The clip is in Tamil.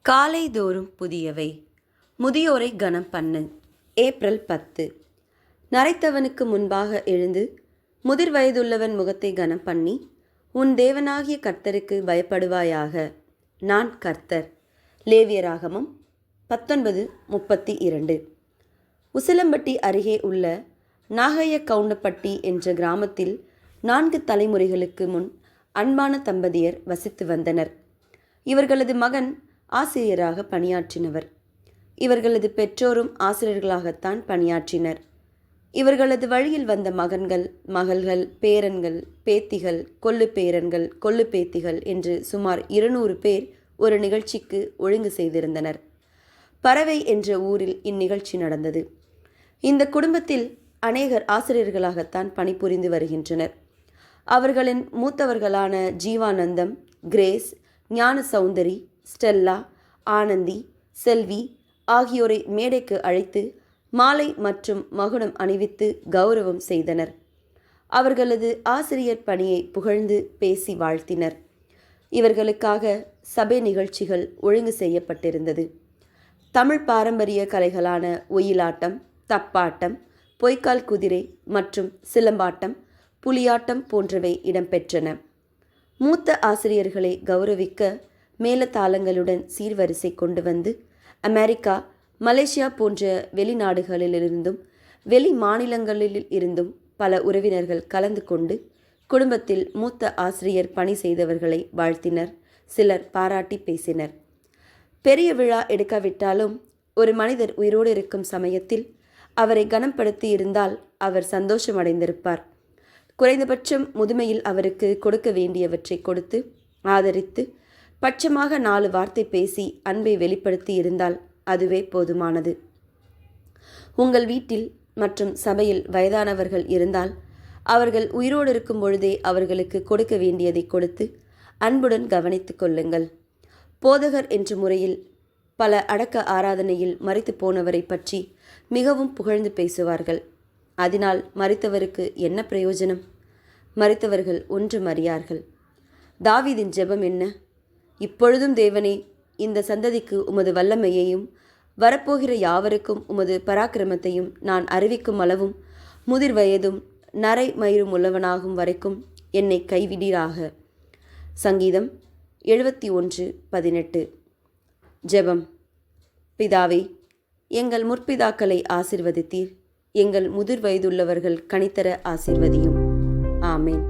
காலைதோறும் புதியவை. முதியோரை கனம் பண்ணு. ஏப்ரல் 10. நரைத்தவனுக்கு முன்பாக எழுந்து முதிர் வயதுள்ளவன் முகத்தை கனம் பண்ணி உன் தேவனாகிய கர்த்தருக்கு பயப்படுவாயாக. நான் கர்த்தர். லேவியராகமம் 19:32. உசிலம்பட்டி அருகே உள்ள நாகையகவுண்டப்பட்டி என்ற கிராமத்தில் 4 தலைமுறைகளுக்கு முன் அன்பான தம்பதியர் வசித்து வந்தனர். இவர்களது மகன் ஆசிரியராக பணியாற்றினவர். இவர்களது பெற்றோரும் ஆசிரியர்களாகத்தான் பணியாற்றினர். இவர்களது வழியில் வந்த மகன்கள், மகள்கள், பேரன்கள், பேத்திகள், கொள்ளு பேரன்கள், கொள்ளு பேத்திகள் என்று சுமார் 200 பேர் ஒரு நிகழ்ச்சிக்கு ஒழுங்கு செய்திருந்தனர். பறவை என்ற ஊரில் இந்நிகழ்ச்சி நடந்தது. இந்த குடும்பத்தில் அநேகர் ஆசிரியர்களாகத்தான் பணிபுரிந்து வருகின்றனர். அவர்களின் மூத்தவர்களான ஜீவானந்தம், கிரேஸ், ஞான சௌந்தரி, ஸ்டெல்லா, ஆனந்தி, செல்வி ஆகியோரை மேடைக்கு அழைத்து மாலை மற்றும் மகுடம் அணிவித்து கௌரவம் செய்தனர். அவர்களது ஆசிரியர் பணியை புகழ்ந்து பேசி வாழ்த்தினர். இவர்களுக்காக சபை நிகழ்ச்சிகள் ஒழுங்கு செய்யப்பட்டிருந்தது. தமிழ் பாரம்பரிய கலைகளான ஒயிலாட்டம், தப்பாட்டம், பொய்க்கால் குதிரை மற்றும் சிலம்பாட்டம், புலியாட்டம் போன்றவை இடம்பெற்றன. மூத்த ஆசிரியர்களை கௌரவிக்க மேலதாளங்களுடன் சீர்வரிசை கொண்டு வந்து அமெரிக்கா, மலேசியா போன்ற வெளிநாடுகளிலிருந்தும் வெளி மாநிலங்களில் இருந்தும் பல உறவினர்கள் கலந்து கொண்டு குடும்பத்தில் மூத்த ஆசிரியர் பணி செய்தவர்களை வாழ்த்தினர். சிலர் பாராட்டி பேசினர். பெரிய விழா எடுக்காவிட்டாலும் ஒரு மனிதர் உயிரோடு இருக்கும் சமயத்தில் அவரை கனப்படுத்தி இருந்தால் அவர் சந்தோஷமடைந்திருப்பார். குறைந்தபட்சம் முதுமையில் அவருக்கு கொடுக்க வேண்டியவற்றை கொடுத்து ஆதரித்து பட்சமாக 4 வார்த்தை பேசி அன்பை வெளிப்படுத்தி இருந்தால் அதுவே போதுமானது. உங்கள் வீட்டில் மற்றும் சபையில் வயதானவர்கள் இருந்தால் அவர்கள் உயிரோடு இருக்கும் பொழுதே அவர்களுக்கு கொடுக்க வேண்டியதை கொடுத்து அன்புடன் கவனித்து கொள்ளுங்கள். போதகர் என்ற முறையில் பல அடக்க ஆராதனையில் மரித்து போனவரை பற்றி மிகவும் புகழ்ந்து பேசுவார்கள். அதனால் மரித்தவருக்கு என்ன பிரயோஜனம்? மரித்தவர்கள் ஒன்றும் அறியார்கள். தாவீதின் ஜெபம் என்ன? இப்பொழுதும் தேவனே, இந்த சந்ததிக்கு உமது வல்லமையையும் வரப்போகிற யாவருக்கும் உமது பராக்கிரமத்தையும் நான் அறிவிக்கும் அளவும் முதிர் வயதும் நரை மயிரும் உள்ளவனாகும் வரைக்கும் என்னை கைவிடீராக. சங்கீதம் 71:18. ஜெபம். பிதாவே, எங்கள் முற்பிதாக்களை ஆசீர்வதித்தீர். எங்கள் முதிர் வயதுள்ளவர்கள் கனித்தர ஆசீர்வதியும். ஆமேன்.